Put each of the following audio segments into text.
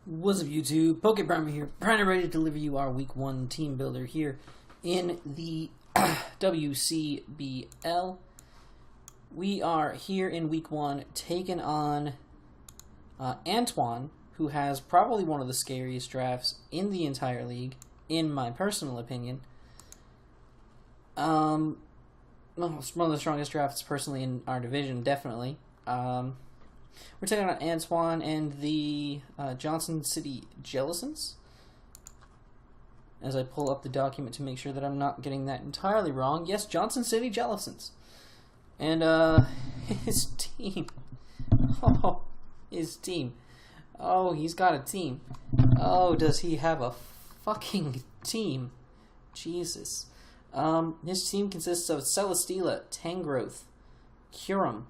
What's up, YouTube? PokePrimer here, trying to ready to deliver you our Week 1 team builder here in the WCBL. We are here in Week 1 taking on Antoin, who has probably one of the scariest drafts in the entire league, in my personal opinion. Well, it's one of the strongest drafts personally in our division, definitely. We're taking on Antoin and the Johnson City Jellicents. As I pull up the document to make sure that I'm not getting that entirely wrong. Yes, Johnson City Jellicents. And his team. Oh, his team. Oh, he's got a team. Oh, does he have a fucking team? Jesus. His team consists of Celesteela, Tangrowth, Kyurem,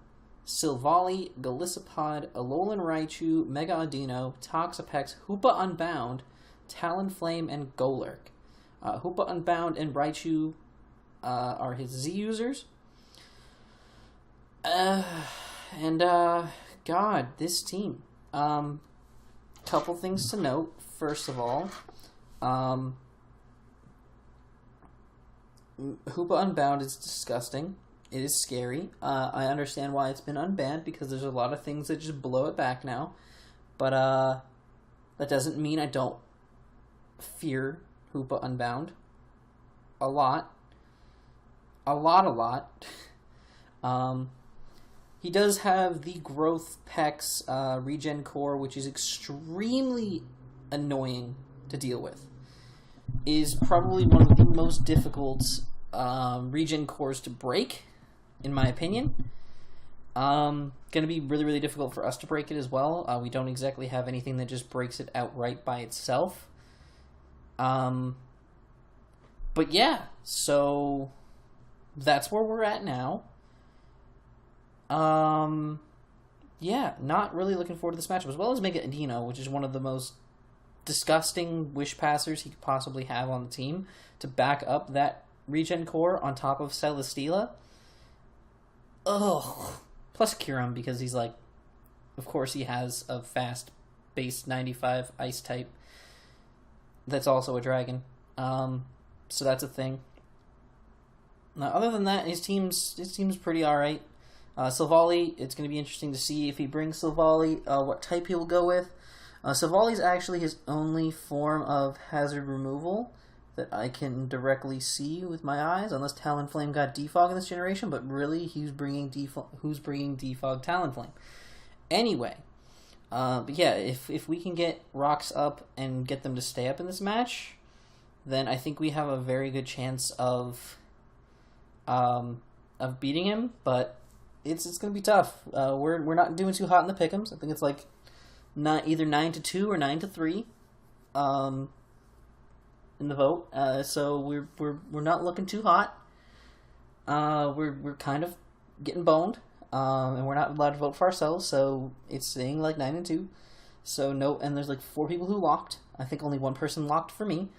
Silvally, Golisopod, Alolan Raichu, Mega Audino, Toxapex, Hoopa Unbound, Talonflame, and Golurk. Hoopa Unbound and Raichu are his Z users. God, this team. Couple things to note. First of all, Hoopa Unbound is disgusting. It is scary. I understand why it's been unbanned, because there's a lot of things that just blow it back now. But that doesn't mean I don't fear Hoopa Unbound. A lot. He does have the Growth Pex Regen Core, which is extremely annoying to deal with. Is probably one of the most difficult Regen Cores to break, in my opinion. Going to be really, really difficult for us to break it as well. We don't exactly have anything that just breaks it outright by itself. But yeah, so that's where we're at now. Yeah, not really looking forward to this matchup, as well as Mega Audino, which is one of the most disgusting Wish Passers he could possibly have on the team, to back up that Regen Core on top of Celesteela. Ugh. Plus Kyurem, because he's like, of course he has a fast base 95 ice type that's also a dragon. So that's a thing. Now, other than that, his team's pretty alright. Silvally, it's going to be interesting to see if he brings Silvally, what type he will go with. Silvally's actually his only form of hazard removal that I can directly see with my eyes, unless Talonflame got defog in this generation, but really, who's bringing defog Talonflame? Anyway, but yeah, if we can get rocks up and get them to stay up in this match, then I think we have a very good chance of beating him, but it's going to be tough. We're not doing too hot in the pick'ems. I think it's like either 9-2 or 9-3. In the vote, so we're not looking too hot. We're kind of getting boned, and we're not allowed to vote for ourselves, so it's saying like 9-2. So no, and there's like 4 people who locked. I think only 1 person locked for me,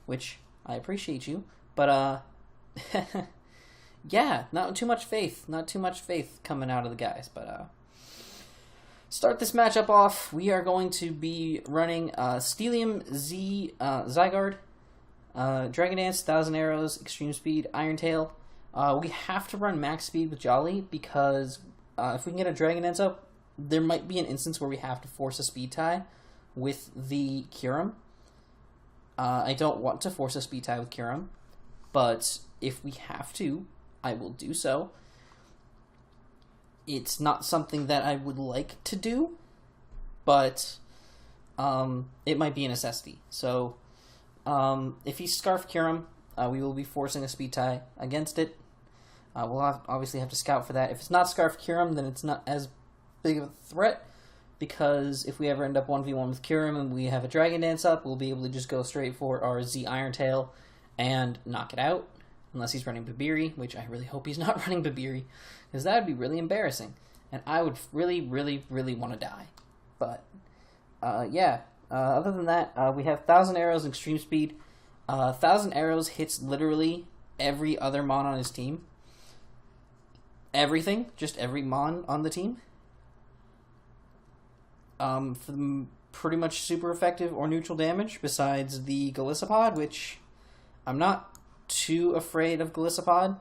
which I appreciate you. But yeah, not too much faith coming out of the guys. But start this matchup off. We are going to be running Steelium Zygarde. Dragon Dance, 1000 Arrows, Extreme Speed, Iron Tail. We have to run max speed with Jolly, because if we can get a Dragon Dance up, there might be an instance where we have to force a speed tie with the Kyurem. I don't want to force a speed tie with Kyurem, but if we have to, I will do so. It's not something that I would like to do, but it might be a necessity. So if he Scarf Kyurem, we will be forcing a speed tie against it. We'll obviously have to scout for that. If it's not Scarf Kyurem, then it's not as big of a threat, because if we ever end up 1v1 with Kyurem and we have a Dragon Dance up, we'll be able to just go straight for our Z Iron Tail and knock it out, unless he's running Babiri, which I really hope he's not running Babiri, because that would be really embarrassing, and I would really, really, really want to die. But yeah. Other than that, we have 1000 Arrows and Extreme Speed. 1000 Arrows hits literally every other mon on his team. Everything, just every mon on the team. For the pretty much super effective or neutral damage besides the Golisopod, which I'm not too afraid of Golisopod.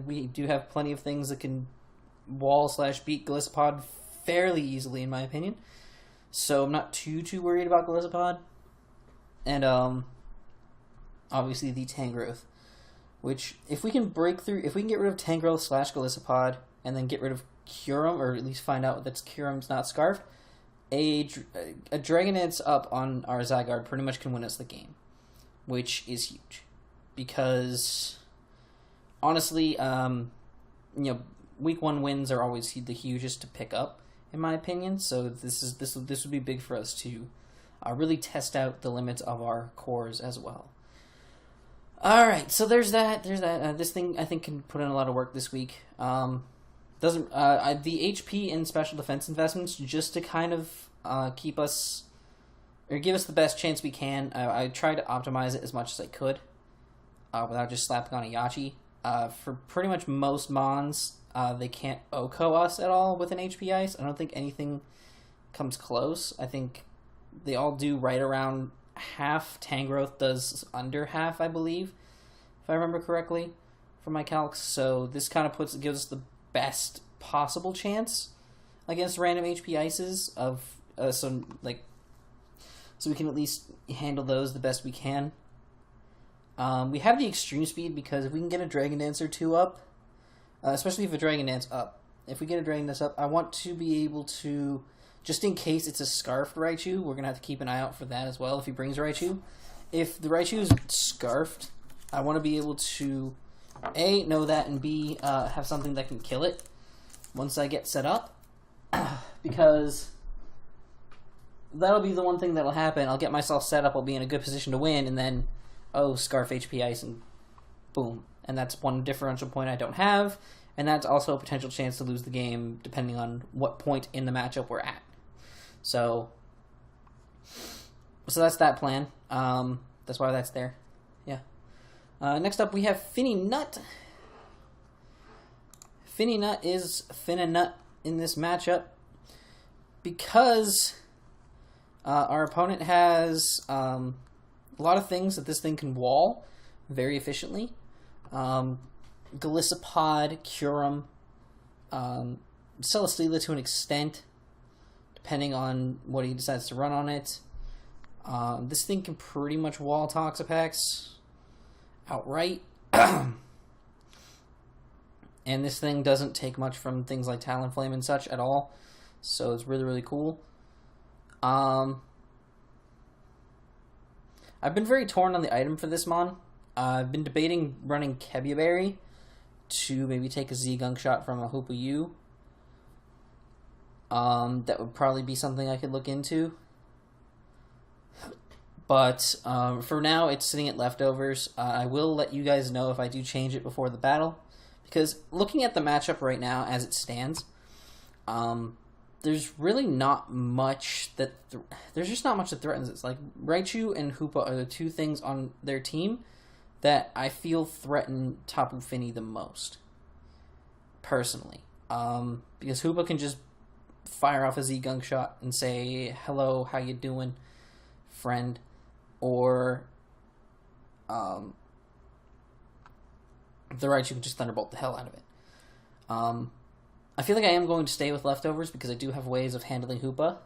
We do have plenty of things that can wall/beat Golisopod fairly easily, in my opinion. So I'm not too worried about Golisopod. And obviously the Tangrowth, which if we can break through, if we can get rid of Tangrowth/Golisopod and then get rid of Kyurem, or at least find out that Kyurem's not Scarfed, a Dragonance up on our Zygarde pretty much can win us the game, which is huge. Because, honestly, week 1 wins are always the hugest to pick up, in my opinion, so this would be big for us to really test out the limits of our cores as well. Alright, so there's that. This thing, I think, can put in a lot of work this week. The HP and special defense investments, just to kind of keep us, or give us the best chance we can. I tried to optimize it as much as I could without just slapping on a Yachi. For pretty much most Mons, they can't OHKO us at all with an HP Ice. I don't think anything comes close. I think they all do right around half. Tangrowth does under half, I believe, if I remember correctly from my calcs. So this kind of gives us the best possible chance against random HP Ices of so we can at least handle those the best we can. We have the extreme speed because if we can get a Dragon Dance or 2 up, especially if a Dragon Dance up, if we get a Dragon Dance up, I want to be able to, just in case it's a Scarfed Raichu, we're going to have to keep an eye out for that as well if he brings Raichu. If the Raichu is Scarfed, I want to be able to A, know that, and B, have something that can kill it once I get set up, because that'll be the one thing that'll happen. I'll get myself set up, I'll be in a good position to win, and then, oh, Scarf HP Ice, and boom. And that's one differential point I don't have, and that's also a potential chance to lose the game, depending on what point in the matchup we're at. So that's that plan. That's why that's there. Yeah. Next up, we have Finny Nut. Finny Nut is Finna Nut in this matchup because our opponent has a lot of things that this thing can wall very efficiently. Golisopod, Kyurem, Celesteela to an extent, depending on what he decides to run on it. This thing can pretty much wall Toxapex outright. And this thing doesn't take much from things like Talonflame and such at all, so it's really, really cool. I've been very torn on the item for this Mon. I've been debating running Kebuberry to maybe take a Z-Gunk shot from a Hoopa U. That would probably be something I could look into. But for now, it's sitting at leftovers. I will let you guys know if I do change it before the battle. Because looking at the matchup right now as it stands, there's really not much that... there's just not much that threatens it. It's like Raichu and Hoopa are the two things on their team that I feel threaten Tapu Fini the most, personally. Because Hoopa can just fire off a Z-Gunk shot and say, hello, how you doing, friend? Or the Raichu can just Thunderbolt the hell out of it. I feel like I am going to stay with leftovers because I do have ways of handling Hoopa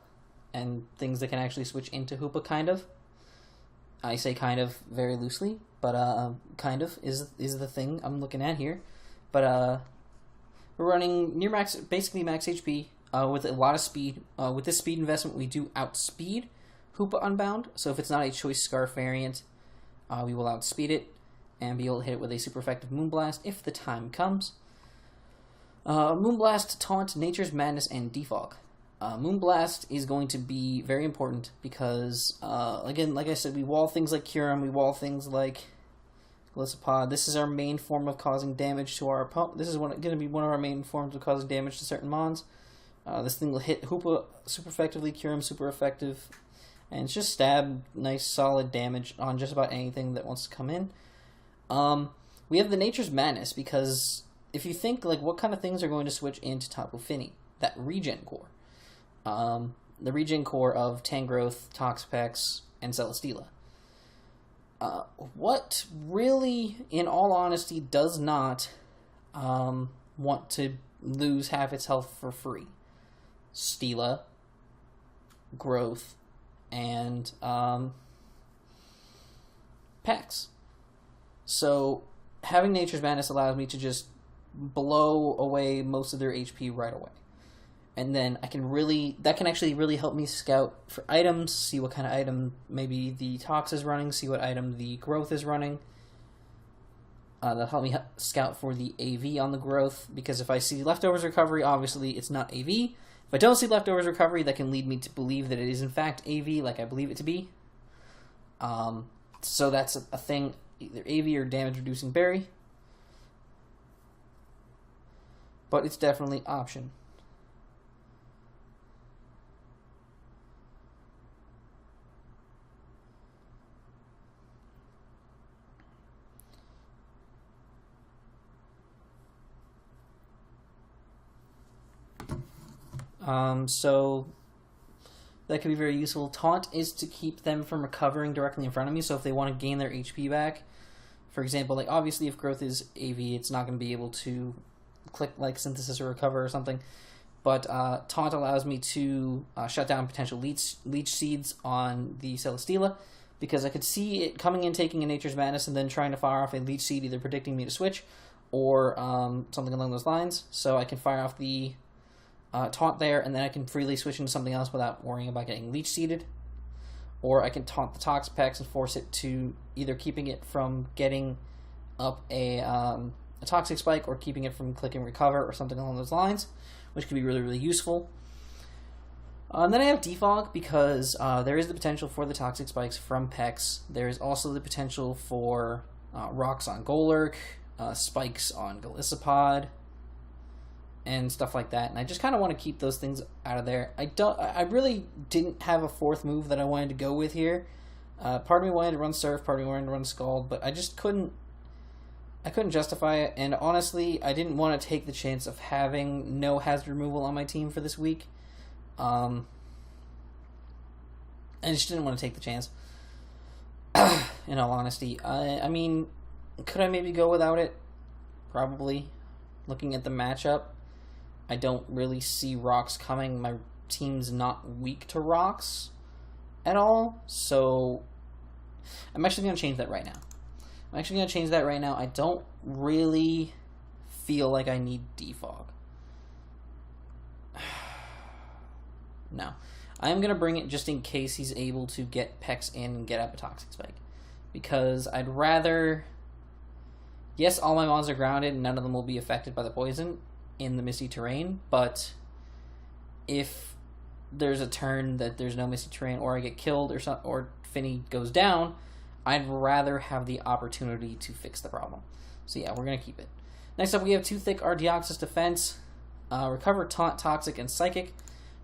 and things that can actually switch into Hoopa, kind of. I say kind of very loosely, but kind of is the thing I'm looking at here. But we're running near max, basically max HP, with a lot of speed. With this speed investment, we do outspeed Hoopa Unbound, so if it's not a Choice Scarf variant, we will outspeed it and be able to hit it with a super effective Moonblast if the time comes. Moonblast, Taunt, Nature's Madness, and Defog. Moonblast is going to be very important because, again, like I said, we wall things like Kyurem, we wall things like Golisopod. This is our main form of causing damage to our opponent. This is going to be one of our main forms of causing damage to certain Mons. This thing will hit Hoopa super effectively, Kyurem super effective, and it's just stab nice solid damage on just about anything that wants to come in. We have the Nature's Madness because if you think, like, what kind of things are going to switch into Tapu Fini? That regen core. the regen core of Tangrowth, Toxapex, and Celesteela. What really, in all honesty, does not want to lose half its health for free? Steela, Growth, and Pex. So having Nature's Madness allows me to just blow away most of their HP right away. And then that can actually really help me scout for items, see what kind of item maybe the Tox is running, see what item the Growth is running. That'll help me scout for the AV on the Growth, because if I see Leftovers Recovery, obviously it's not AV. If I don't see Leftovers Recovery, that can lead me to believe that it is in fact AV, like I believe it to be. So that's a thing, either AV or Damage Reducing Berry. But it's definitely option. So that could be very useful. Taunt is to keep them from recovering directly in front of me, so if they want to gain their HP back, for example, like obviously if Growth is AV, it's not going to be able to click like Synthesis or Recover or something, but Taunt allows me to shut down potential Leech Seeds on the Celesteela, because I could see it coming in, taking a Nature's Madness, and then trying to fire off a Leech Seed, either predicting me to switch, or something along those lines, so I can fire off the Taunt there, and then I can freely switch into something else without worrying about getting Leech Seeded. Or I can taunt the Toxapex and force it to either keeping it from getting up a Toxic Spike, or keeping it from clicking Recover, or something along those lines, which could be really, really useful. And then I have Defog, because there is the potential for the Toxic Spikes from Pex. There is also the potential for Rocks on Golurk, Spikes on Golisopod, and stuff like that, and I just kind of want to keep those things out of there. I really didn't have a fourth move that I wanted to go with here. Part of me wanted to run Surf, part of me wanted to run Scald, but I just couldn't justify it, and honestly, I didn't want to take the chance of having no hazard removal on my team for this week. I just didn't want to take the chance, in all honesty. I mean, could I maybe go without it? Probably. Looking at the matchup, I don't really see Rocks coming. My team's not weak to Rocks at all, so I'm actually going to change that right now. I don't really feel like I need Defog. No. I am going to bring it just in case he's able to get Pex in and get up a Toxic Spike, because I'd rather... Yes, all my mons are grounded, and none of them will be affected by the poison in the Misty Terrain, but if there's a turn that there's no Misty Terrain, or I get killed, or Finny goes down, I'd rather have the opportunity to fix the problem. So yeah, we're going to keep it. Next up, we have 2 thick Ardeoxys Defense, Recover, Taunt, Toxic, and Psychic.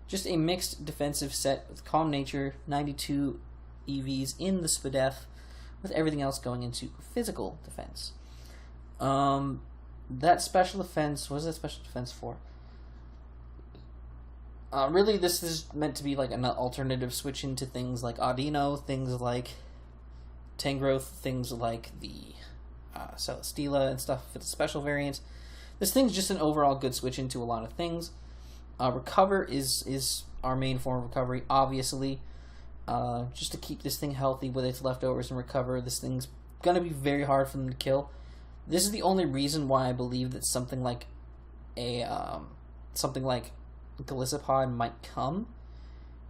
Just a mixed defensive set with Calm Nature, 92 EVs in the Spadef, with everything else going into physical defense. That special defense, what is that special defense for? Really, this is meant to be like an alternative switch into things like Audino, things like Tangrowth, things like the Celesteela and stuff for the special variants. This thing's just an overall good switch into a lot of things. Recover is our main form of recovery, obviously. Just to keep this thing healthy with its leftovers and recover. This thing's gonna be very hard for them to kill. This is the only reason why I believe that something like Golisopod might come,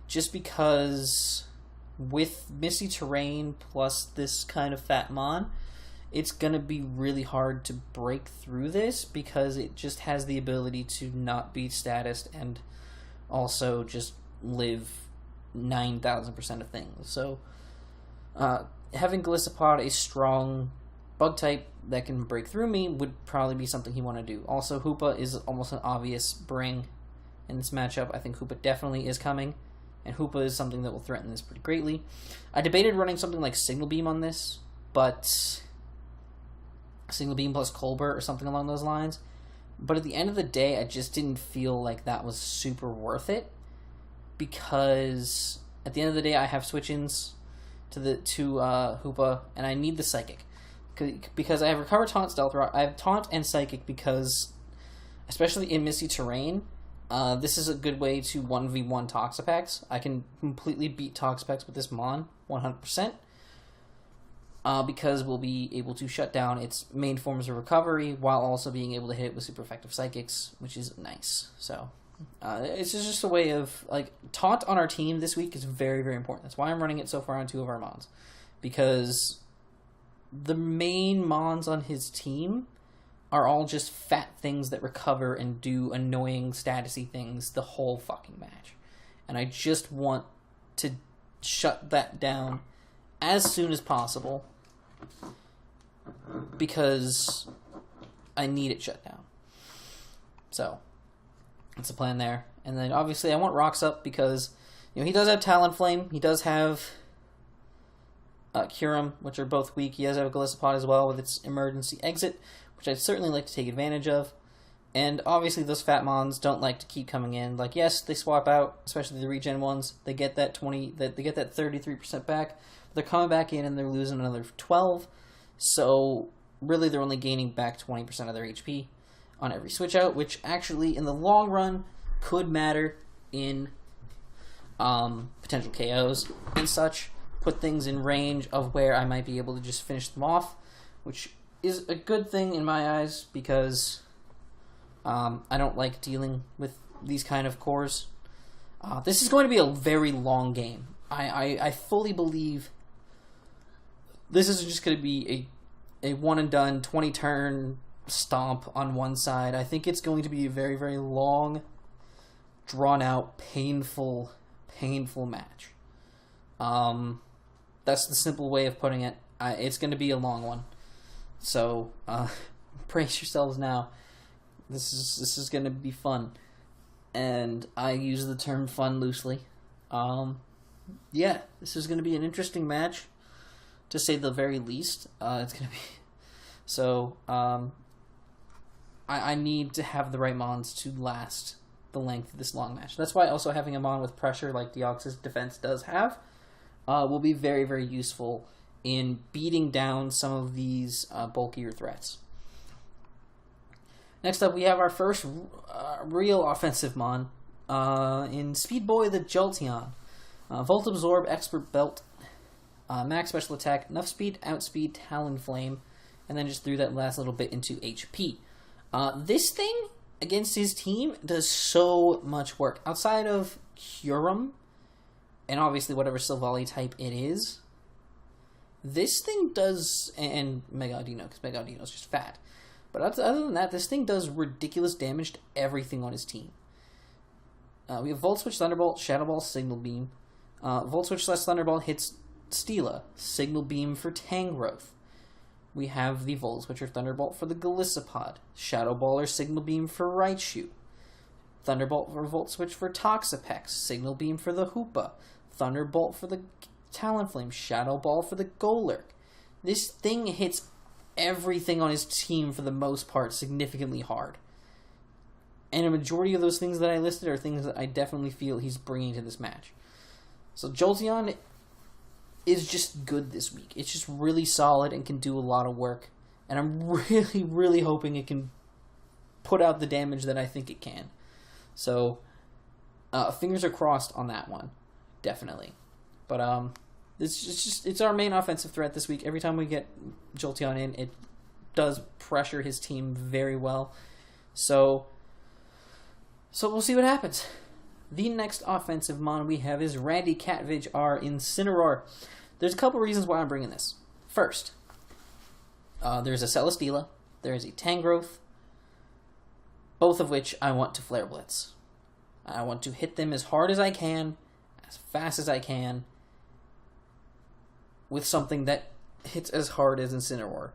just because with Misty Terrain plus this kind of fat mon, it's gonna be really hard to break through this, because it just has the ability to not be statused and also just live 9,000% of things. So having Golisopod, a strong bug type that can break through me, would probably be something he want to do. Also, Hoopa is almost an obvious bring in this matchup. I think Hoopa definitely is coming, and Hoopa is something that will threaten this pretty greatly. I debated running something like Signal Beam on this, but Signal Beam plus Colbert or something along those lines. But at the end of the day, I just didn't feel like that was super worth it. because at the end of the day I have switch-ins to Hoopa, and I need the Psychic. Because I have Recover, Taunt, Stealth Rock. I have Taunt and Psychic because, especially in Misty Terrain, this is a good way to 1v1 Toxapex. I can completely beat Toxapex with this Mon, 100%. Because we'll be able to shut down its main forms of recovery while also being able to hit it with super effective Psychics, which is nice. So, it's just a way of, like, Taunt on our team this week is very, very important. That's why I'm running it so far on 2 of our Mons. Because the main Mons on his team are all just fat things that recover and do annoying statusy things the whole fucking match. And I just want to shut that down as soon as possible because I need it shut down. So, that's the plan there. And then obviously I want Rocks up because, you know, he does have Talonflame, he does have Curum, which are both weak. He does have a Galissapod as well with its emergency exit, which I'd certainly like to take advantage of. And obviously those fat Mons don't like to keep coming in. Like, yes, they swap out, especially the regen ones. They get that 33% back. But they're coming back in and they're losing another 12. So really they're only gaining back 20% of their HP on every switch out, which actually in the long run could matter in potential KOs and such. Put things in range of where I might be able to just finish them off, which is a good thing in my eyes because I don't like dealing with these kind of cores. This is going to be a very long game. I fully believe this is just going to be a one-and-done, 20-turn stomp on one side. I think it's going to be a very, very long, drawn-out, painful match. That's the simple way of putting it. It's going to be a long one. So, brace yourselves now. This is going to be fun. And I use the term fun loosely. Yeah, this is going to be an interesting match, to say the very least. It's going to be... So, I need to have the right Mons to last the length of this long match. That's why also having a Mon with pressure like Deoxys defense does have will be very, very useful in beating down some of these bulkier threats. Next up, we have our first real offensive Mon in Speed Boy the Jolteon. Volt Absorb, Expert Belt, Max Special Attack, enough speed, outspeed, Talonflame, and then just threw that last little bit into HP. This thing against his team does so much work. Outside of Curum, and obviously whatever Silvally type it is, this thing does, and Megaudino, because Megaudino's just fat. But other than that, this thing does ridiculous damage to everything on his team. We have Volt Switch, Thunderbolt, Shadow Ball, Signal Beam. Volt Switch / Thunderbolt hits Steela, Signal Beam for Tangrowth. We have the Volt Switch or Thunderbolt for the Galissapod, Shadow Ball or Signal Beam for Raichu, Thunderbolt or Volt Switch for Toxapex, Signal Beam for the Hoopa, Thunderbolt for the Talonflame, Shadow Ball for the Golurk. This thing hits everything on his team for the most part significantly hard. And a majority of those things that I listed are things that I definitely feel he's bringing to this match. So Jolteon is just good this week. It's just really solid and can do a lot of work. And I'm really, really hoping it can put out the damage that I think it can. So, fingers are crossed on that one. Definitely. But, it's our main offensive threat this week. Every time we get Jolteon in, it does pressure his team very well. So we'll see what happens. The next offensive Mon we have is Randy Catvage R Incineroar. There's a couple reasons why I'm bringing this. First, there's a Celesteela, there is a Tangrowth, both of which I want to Flare Blitz. I want to hit them as hard as I can, as fast as I can, with something that hits as hard as Incineroar.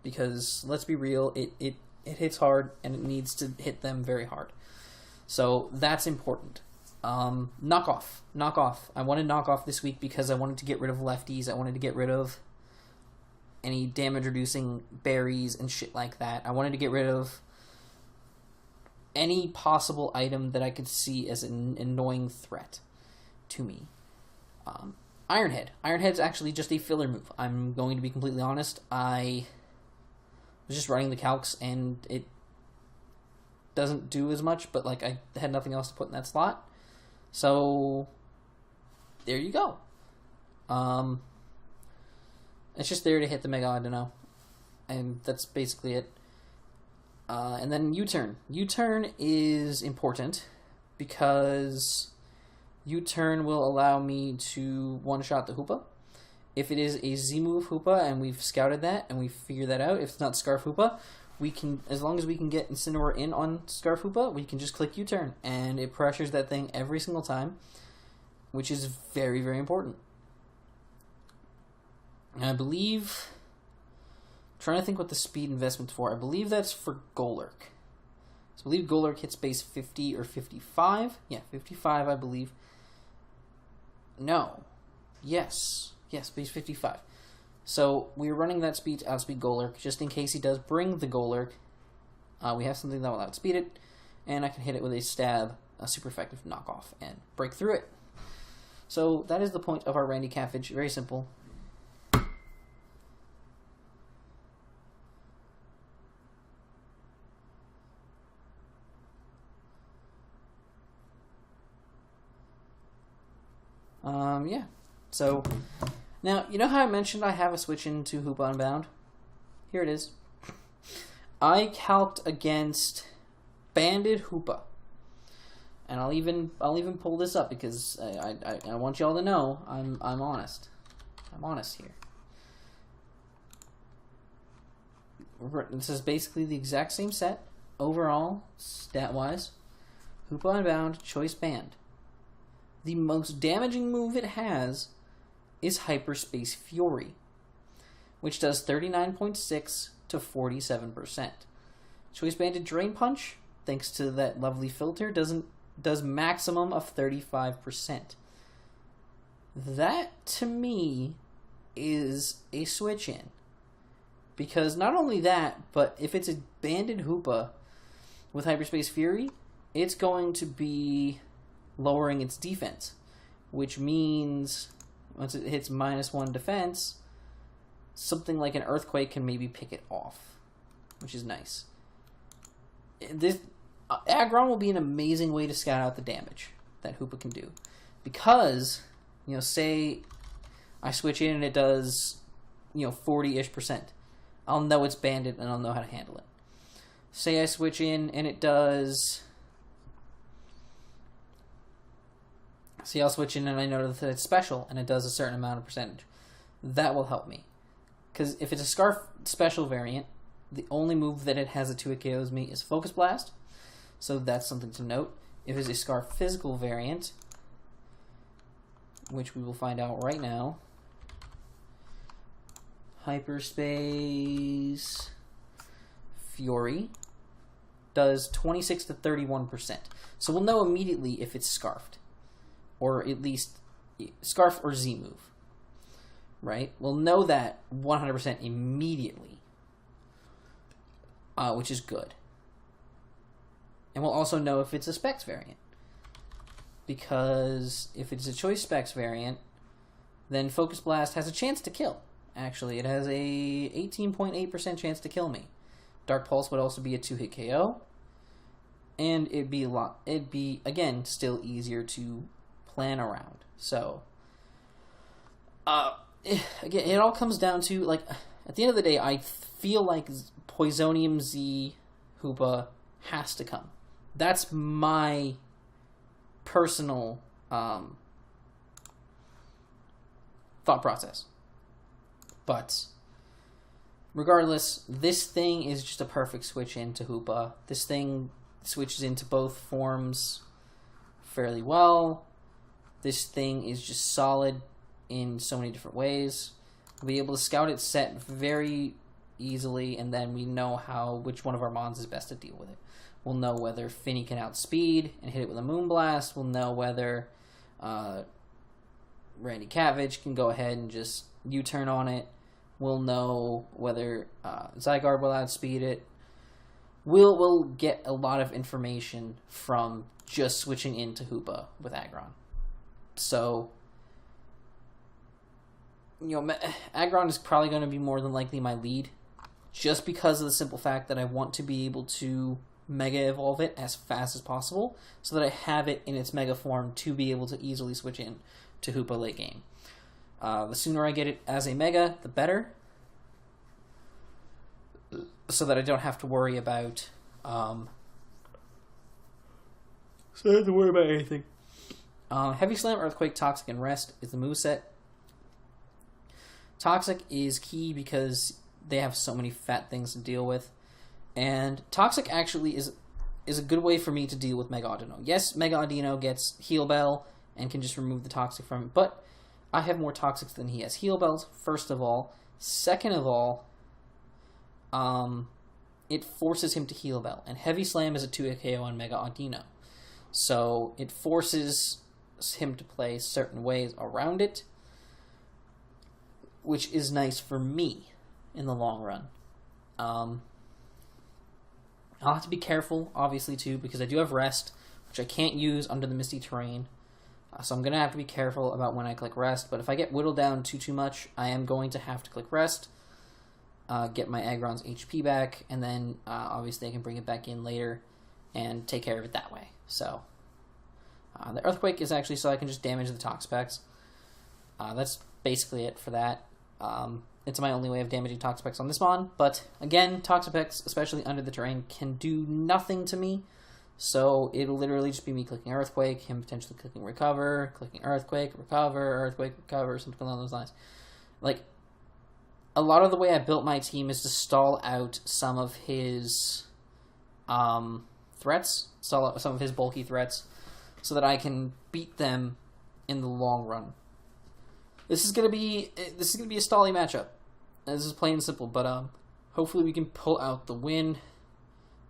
Because, let's be real, it hits hard, and it needs to hit them very hard. So, that's important. Knock off. I wanted knock off this week because I wanted to get rid of lefties. I wanted to get rid of any damage-reducing berries and shit like that. I wanted to get rid of any possible item that I could see as an annoying threat. to me. Ironhead. Ironhead's actually just a filler move. I'm going to be completely honest. I was just running the calcs, and it doesn't do as much, but like I had nothing else to put in that slot. So there you go. It's just there to hit the Mega Audino, and that's basically it. And then U-turn. U-turn is important because U-turn will allow me to one-shot the Hoopa. If it is a Z-move Hoopa, and we've scouted that, and we've figured that out, if it's not Scarf Hoopa, we can, as long as we can get Incineroar in on Scarf Hoopa, we can just click U-turn, and it pressures that thing every single time, which is very, very important. And I believe, I'm trying to think what the speed investment's for. I believe that's for Golurk. So I believe Golurk hits base 50 or 55. Yeah, 55, I believe. No. Yes. Yes, base 55. So we're running that speed to outspeed Golurk, just in case he does bring the Golurk. We have something that will outspeed it, and I can hit it with a stab, a super effective knockoff, and break through it. So that is the point of our Randy Caffage. Very simple. Yeah. So, now, you know how I mentioned I have a switch into Hoopa Unbound? Here it is. I calced against Banded Hoopa. And I'll even pull this up because I want y'all to know I'm honest. I'm honest here. This is basically the exact same set overall, stat-wise. Hoopa Unbound, Choice Band. The most damaging move it has is Hyperspace Fury, which does 39.6 to 47%. Choice Banded Drain Punch, thanks to that lovely filter, does maximum of 35%. That, to me, is a switch in. Because not only that, but if it's a Banded Hoopa with Hyperspace Fury, it's going to be lowering its defense, which means once it hits -1 defense, something like an Earthquake can maybe pick it off, which is nice. This Aggron will be an amazing way to scout out the damage that Hoopa can do, because, you know, say I switch in and it does, you know, 40-ish%. I'll know it's banded and I'll know how to handle it. Say I switch in and it does, see, I'll switch in and I know that it's special and it does a certain amount of percentage. That will help me. Because if it's a Scarf special variant, the only move that it has a 2-hit KOs me is Focus Blast. So that's something to note. If it's a Scarf physical variant, which we will find out right now, Hyperspace Fury does 26 to 31%. So we'll know immediately if it's Scarfed. Or at least Scarf or Z move, right? We'll know that 100% immediately, which is good. And we'll also know if it's a Specs variant, because if it's a Choice Specs variant, then Focus Blast has a chance to kill. Actually, it has a 18.8% chance to kill me. Dark Pulse would also be a 2-hit KO, and it'd be again still easier to plan around. So, again, it all comes down to, like, at the end of the day, I feel like Poisonium Z Hoopa has to come. That's my personal thought process. But regardless, this thing is just a perfect switch into Hoopa. This thing switches into both forms fairly well. This thing is just solid in so many different ways. We'll be able to scout its set very easily, and then we know which one of our mons is best to deal with it. We'll know whether Finny can outspeed and hit it with a Moonblast. We'll know whether Randy Caffage can go ahead and just U-turn on it. We'll know whether Zygarde will outspeed it. We'll get a lot of information from just switching into Hoopa with Aggron. So, you know, Aggron is probably going to be more than likely my lead, just because of the simple fact that I want to be able to Mega Evolve it as fast as possible, so that I have it in its Mega form to be able to easily switch in to Hoopa late game. The sooner I get it as a Mega, the better, so that I don't have to worry about anything. Heavy Slam, Earthquake, Toxic, and Rest is the moveset. Toxic is key because they have so many fat things to deal with. And Toxic actually is a good way for me to deal with Mega Audino. Yes, Mega Audino gets Heal Bell and can just remove the Toxic from it, but I have more Toxics than he has Heal Bells, first of all. Second of all, it forces him to Heal Bell, and Heavy Slam is a 2-hit KO on Mega Audino. So it forces him to play certain ways around it, which is nice for me in the long run. I'll have to be careful, obviously, too, because I do have Rest, which I can't use under the Misty Terrain. So I'm going to have to be careful about when I click Rest, but if I get whittled down too much, I am going to have to click Rest, get my Aggron's HP back, and then obviously I can bring it back in later and take care of it that way. So the Earthquake is actually so I can just damage the Toxapex. That's basically it for that. It's my only way of damaging Toxapex on this mon, but again, Toxapex, especially under the terrain, can do nothing to me, so it'll literally just be me clicking Earthquake, him potentially clicking Recover, clicking Earthquake, Recover, something along those lines. Like, a lot of the way I built my team is to stall out some of his threats, stall out some of his bulky threats, so that I can beat them in the long run. This is gonna be a stally matchup. This is plain and simple, but hopefully we can pull out the win,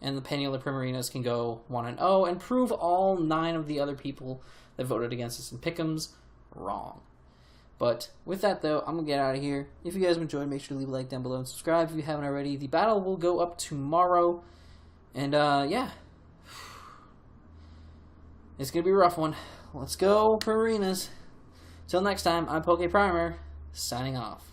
and the Pennular Primarinas can go 1-0 and prove all 9 of the other people that voted against us in Pick'ems wrong. But with that, though, I'm gonna get out of here. If you guys have enjoyed, make sure to leave a like down below and subscribe if you haven't already. The battle will go up tomorrow, and yeah, it's gonna be a rough one. Let's go, Primarinas. Till next time, I'm PokePrimer, signing off.